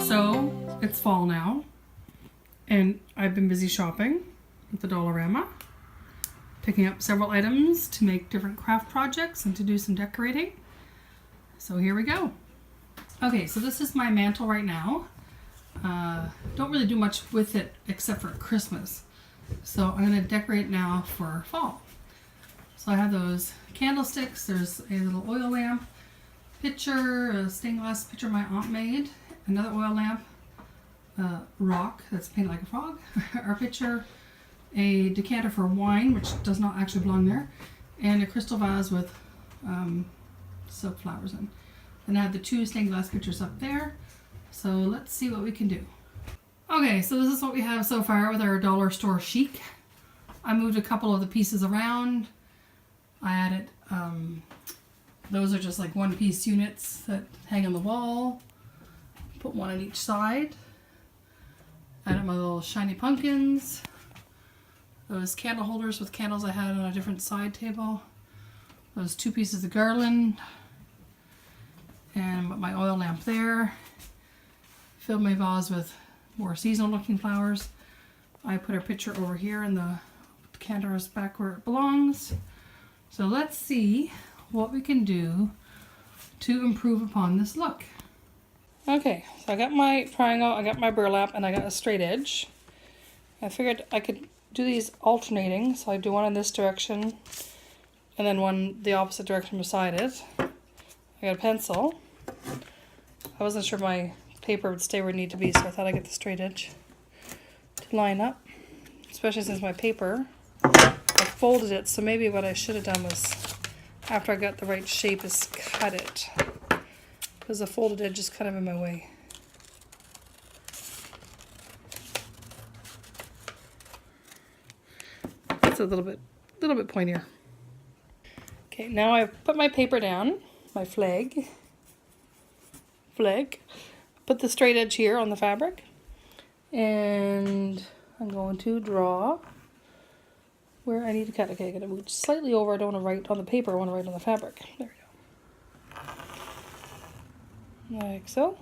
So it's fall now, and I've been busy shopping at the Dollarama, picking up several items to make different craft projects and to do some decorating. So here we go. Okay, so this is my mantle right now. Don't really do much with it except for Christmas. So I'm going to decorate now for fall. So I have those candlesticks, there's a little oil lamp, pitcher, a stained glass pitcher my aunt made, another oil lamp, rock that's painted like a frog, our pitcher, a decanter for wine, which does not actually belong there, and a crystal vase with silk flowers in. And I have the two stained glass pitchers up there. So let's see what we can do. Okay, so this is what we have so far with our dollar store chic. I moved a couple of the pieces around. I added, those are just like one-piece units that hang on the wall. Put one on each side. Added my little shiny pumpkins. Those candle holders with candles I had on a different side table. Those two pieces of garland. And my oil lamp there. Filled my vase with more seasonal looking flowers. I put a pitcher over here and the decanter is back where it belongs. So let's see what we can do to improve upon this look. Okay, so I got my triangle, I got my burlap, and I got a straight edge. I figured I could do these alternating, so I do one in this direction and then one the opposite direction beside it. I got a pencil. I wasn't sure my paper would stay where it needed to be, so I thought I'd get the straight edge to line up, especially since my paper, I folded it, so maybe what I should have done was, after I got the right shape, is cut it, because the folded edge is kind of in my way. It's a little bit pointier. Okay, now I've put my paper down, my flag. Put the straight edge here on the fabric, and I'm going to draw where I need to cut. Okay, I gotta move slightly over. I don't want to write on the paper, I want to write on the fabric. There we go. Like so.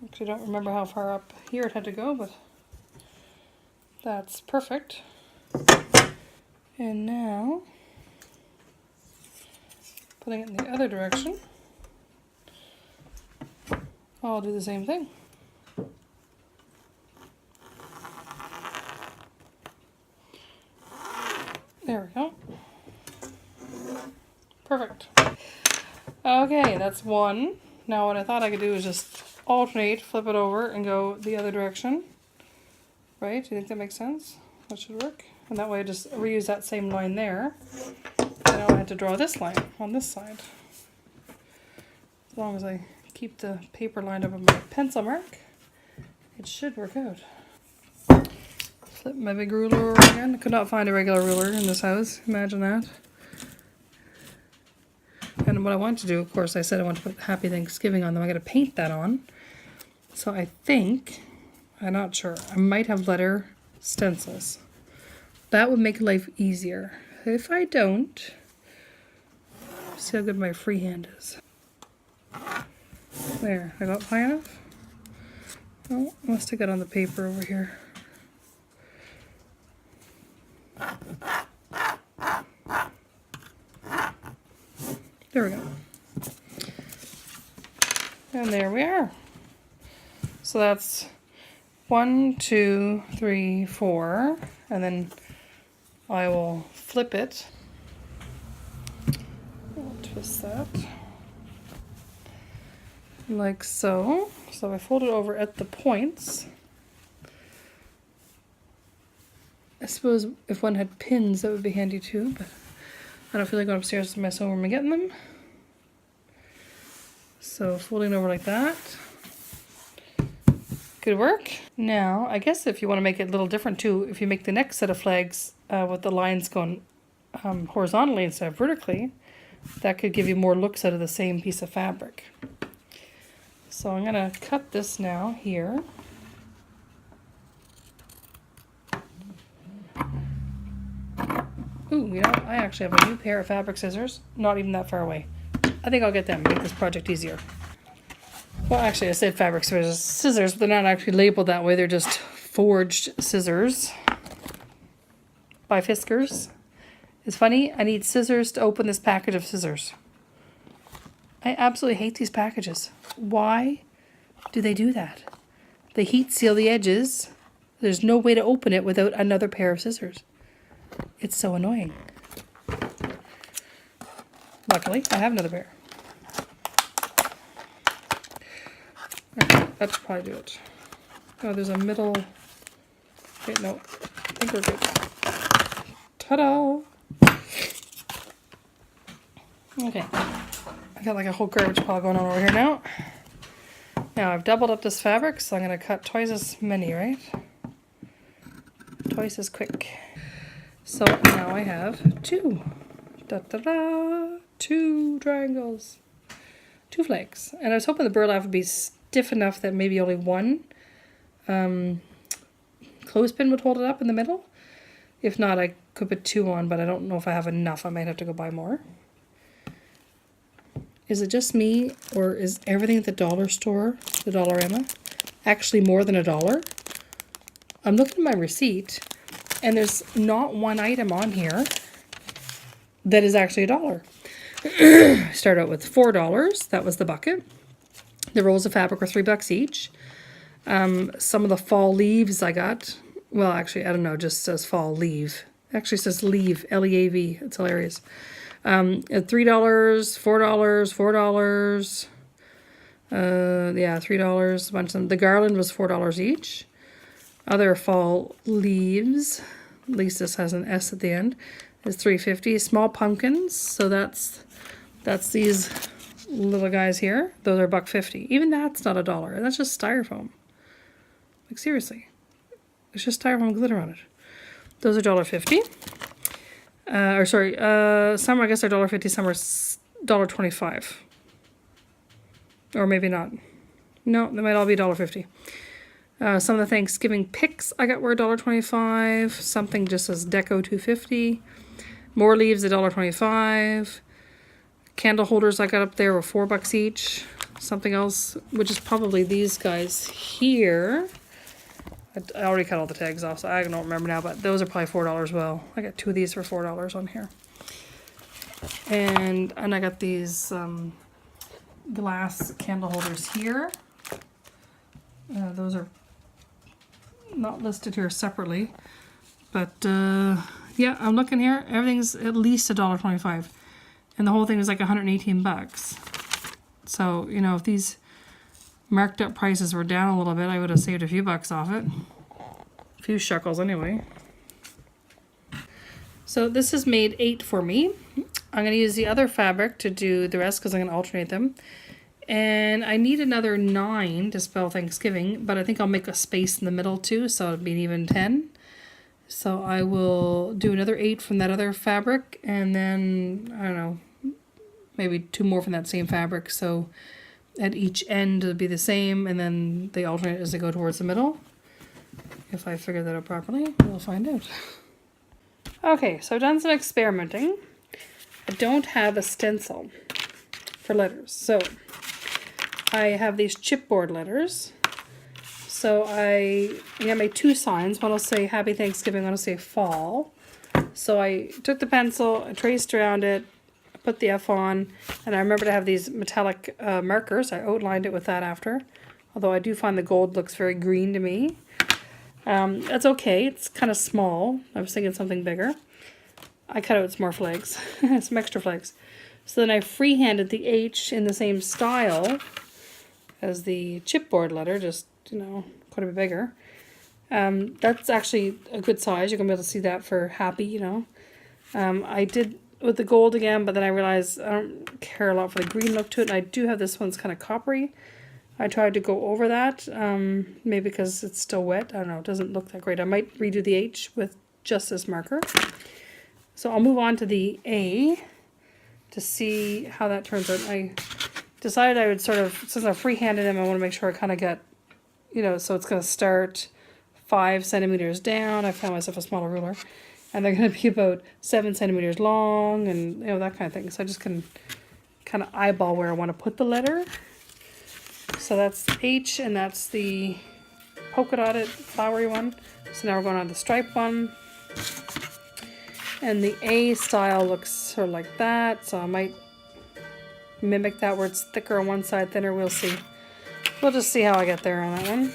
Actually, don't remember how far up here it had to go, but that's perfect. And now, putting it in the other direction, I'll do the same thing. There we go. Perfect. Okay, that's one. Now what I thought I could do is just alternate, flip it over, and go the other direction. Right? Do you think that makes sense? That should work. And that way I just reuse that same line there. And now I had to draw this line on this side. As long as I keep the paper lined up with my pencil mark, it should work out. Flip my big ruler over again. I could not find a regular ruler in this house. Imagine that. And what I want to do, of course, I said I want to put Happy Thanksgiving on them. I got to paint that on. So I think, I'm not sure, I might have letter stencils. That would make life easier. If I don't, see how good my freehand is. There, I got high enough? Oh, must have got on the paper over here. There we go. And there we are. So that's 1, 2, 3, 4, and then I will flip it. I'll twist that. Like so. So I fold it over at the points. I suppose if one had pins that would be handy too, but I don't feel like going upstairs to mess over and getting them. So folding it over like that. Good work. Now, I guess if you want to make it a little different too, if you make the next set of flags with the lines going horizontally instead of vertically, that could give you more looks out of the same piece of fabric. So I'm going to cut this now here. Ooh, you know, I actually have a new pair of fabric scissors, not even that far away. I think I'll get them, make this project easier. Well, actually, I said fabric scissors, but they're not actually labeled that way. They're just forged scissors by Fiskars. It's funny, I need scissors to open this package of scissors. I absolutely hate these packages. Why do they do that? They heat seal the edges. There's no way to open it without another pair of scissors. It's so annoying. Luckily, I have another pair. Okay, that should probably do it. Oh, there's a middle... Wait, no. I think we're good. Ta-da! Okay. I got like a whole garbage pile going on over here now. Now I've doubled up this fabric, so I'm going to cut twice as many, right? Twice as quick. So now I have two. Da-da-da! 2 triangles. 2 flakes. And I was hoping the burlap would be stiff enough that maybe only one clothespin would hold it up in the middle. If not, I could put 2 on, but I don't know if I have enough. I might have to go buy more. Is it just me, or is everything at the dollar store, the Dollarama, actually more than $1? I'm looking at my receipt, and there's not one item on here that is actually $1. Start out with $4. That was the bucket. The rolls of fabric were $3 each. Some of the fall leaves I got. Well, actually, I don't know. Just says fall leave. Actually says leave. L-E-A-V. It's hilarious. $3, $4, $4. Yeah, $3. A bunch of them. The garland was $4 each. Other fall leaves. At least this has an S at the end. Is $3.50. Small pumpkins. So that's these little guys here. Those are $1.50. Even that's not $1. That's just styrofoam. Like seriously, it's just styrofoam glitter on it. Those are $1.50. Or sorry, some I guess are $1.50. Some are $1.25. Or maybe not. No, they might all be $1.50. Some of the Thanksgiving picks I got were $1.25. Something just says Deco $2.50. More leaves $1.25. Candle holders I got up there were $4 each. Something else, which is probably these guys here. I already cut all the tags off, so I don't remember now, but those are probably $4 well. I got 2 of these for $4 on here. And I got these glass candle holders here. Those are not listed here separately. But yeah, I'm looking here. Everything's at least $1.25. And the whole thing is like $118. So, you know, if these marked up prices were down a little bit, I would have saved a few bucks off it. A few shekels anyway. So this has made 8 for me. I'm going to use the other fabric to do the rest because I'm going to alternate them. And I need another 9 to spell Thanksgiving, but I think I'll make a space in the middle too, so it'll be an even 10. So I will do another 8 from that other fabric, and then, I don't know, maybe 2 more from that same fabric. So at each end it'll be the same, and then they alternate as they go towards the middle. If I figure that out properly, we'll find out. Okay, so I've done some experimenting. I don't have a stencil for letters, so I have these chipboard letters. So I made 2 signs. One will say Happy Thanksgiving, one will say Fall. So I took the pencil, I traced around it, I put the F on, and I remember to have these metallic markers. I outlined it with that after. Although I do find the gold looks very green to me. That's okay, it's kind of small. I was thinking something bigger. I cut out some more flags, some extra flags. So then I freehanded the H in the same style as the chipboard letter, just, you know, quite a bit bigger. That's actually a good size. You're going to be able to see that for happy, you know. I did with the gold again, but then I realized I don't care a lot for the green look to it. And I do have this one's kind of coppery. I tried to go over that, maybe because it's still wet. I don't know, it doesn't look that great. I might redo the H with just this marker. So I'll move on to the A to see how that turns out. I decided I would sort of, since I freehanded them, I want to make sure I kind of get, you know, so it's going to start 5 centimeters down. I found myself a smaller ruler. And they're going to be about 7 centimeters long and, you know, that kind of thing. So I just can kind of eyeball where I want to put the letter. So that's the H, and that's the polka dotted flowery one. So now we're going on the striped one. And the A style looks sort of like that, so I might mimic that where it's thicker on one side, thinner, we'll see. We'll just see how I get there on that one.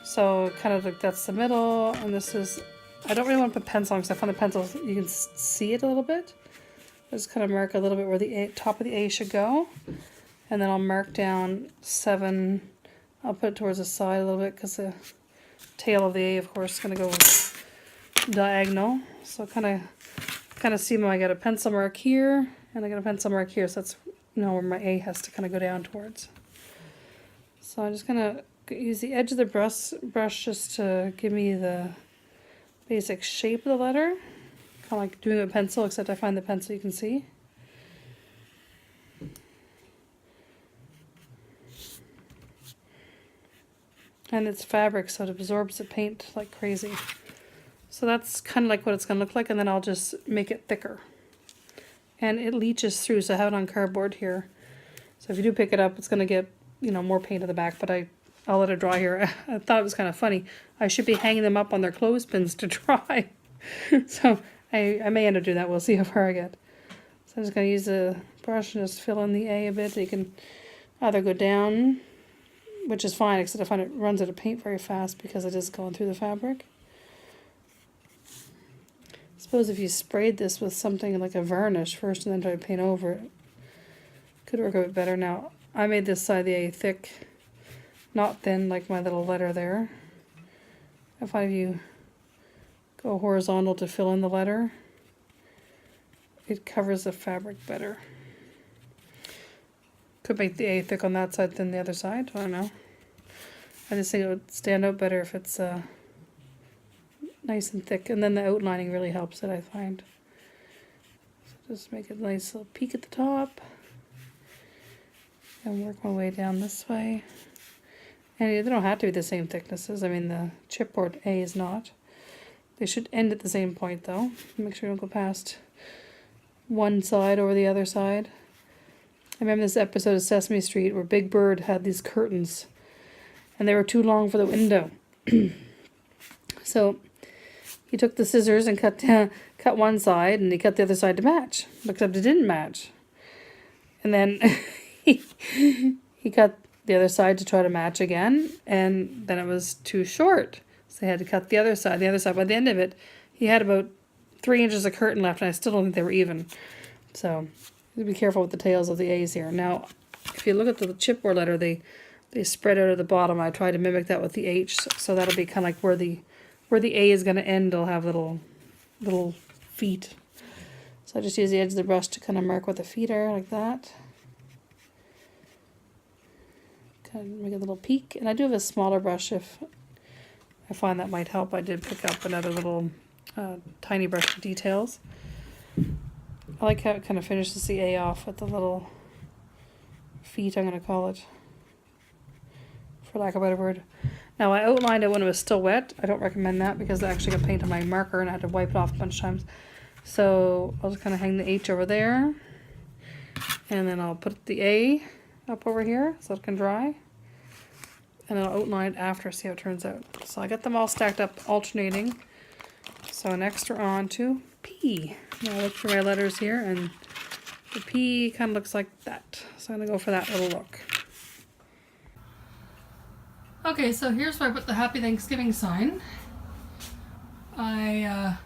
So kind of like that's the middle, and this is, I don't really want to put pencil on because I found the pencil, you can see it a little bit. I just kind of mark a little bit where the top of the A should go. And then I'll mark down 7. I'll put it towards the side a little bit because the tail of the A, of course, is going to go diagonal. So kind of see when I get a pencil mark here, and I get a pencil mark here. So that's, you know, where my A has to kind of go down towards. So I'm just going to use the edge of the brush just to give me the basic shape of the letter. Kind of like doing a pencil, except I find the pencil you can see. And it's fabric, so it absorbs the paint like crazy. So that's kind of like what it's going to look like, and then I'll just make it thicker. And it leaches through, so I have it on cardboard here. So if you do pick it up, it's going to get, you know, more paint at the back, but I'll let it dry here. I thought it was kind of funny. I should be hanging them up on their clothespins to dry. So I may end up doing that. We'll see how far I get. So I'm just going to use a brush and just fill in the A a bit. You can either go down, which is fine, except I find it runs out of paint very fast because it is going through the fabric. I suppose if you sprayed this with something like a varnish first and then try to paint over it, could work a bit better. Now, I made this side of the A thick, not thin like my little letter there. I find if you go horizontal to fill in the letter, it covers the fabric better. Could make the A thick on that side than the other side. I don't know. I just think it would stand out better if it's nice and thick. And then the outlining really helps it, I find. So just make a nice little peak at the top. And work my way down this way. And they don't have to be the same thicknesses. I mean, the chipboard A is not. They should end at the same point, though. Make sure you don't go past one side over the other side. I remember this episode of Sesame Street where Big Bird had these curtains and they were too long for the window. So he took the scissors and cut one side, and he cut the other side to match, except it didn't match. And then he cut the other side to try to match again, and then it was too short. So they had to cut the other side. By the end of it, he had about 3 inches of curtain left, and I still don't think they were even. So be careful with the tails of the A's here. Now, if you look at the chipboard letter, they spread out at the bottom. I tried to mimic that with the H, so that'll be kind of like where the A is going to end. It'll have little feet. So I just use the edge of the brush to kind of mark what the feet are, like that. Kind of make a little peak. And I do have a smaller brush if I find that might help. I did pick up another little tiny brush for details. I like how it kind of finishes the A off with the little feet, I'm going to call it, for lack of a better word. Now, I outlined it when it was still wet. I don't recommend that because I actually got paint on my marker and I had to wipe it off a bunch of times. So I'll just kind of hang the H over there. And then I'll put the A up over here so it can dry. And I'll outline it after, see how it turns out. So I got them all stacked up, alternating. So next we're on to P. Now I look for my letters here, and the P kind of looks like that. So I'm going to go for that little look. Okay, so here's where I put the Happy Thanksgiving sign. I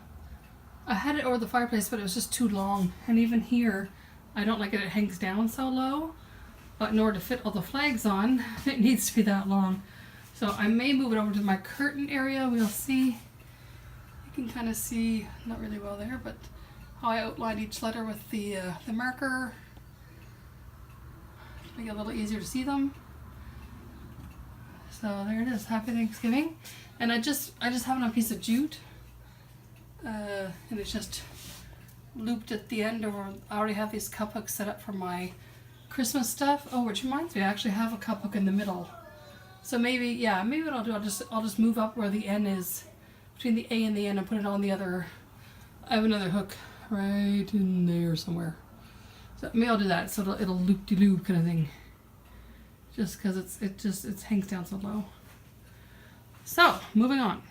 had it over the fireplace, but it was just too long. And even here, I don't like it hangs down so low. But in order to fit all the flags on, it needs to be that long. So I may move it over to my curtain area. We'll see. You can kind of see, not really well there, but how I outlined each letter with the marker. Make it a little easier to see them. So there it is, Happy Thanksgiving. And I just have it on a piece of jute. And it's just looped at the end, or I already have these cup hooks set up for my Christmas stuff. Oh, which reminds me, I actually have a cup hook in the middle. So maybe what I'll do, I'll just move up where the N is, between the A and the N, and put it on the other. I have another hook right in there somewhere. So maybe I'll do that, so it'll loop-de-loop kind of thing. just because it hangs down so low. So moving on.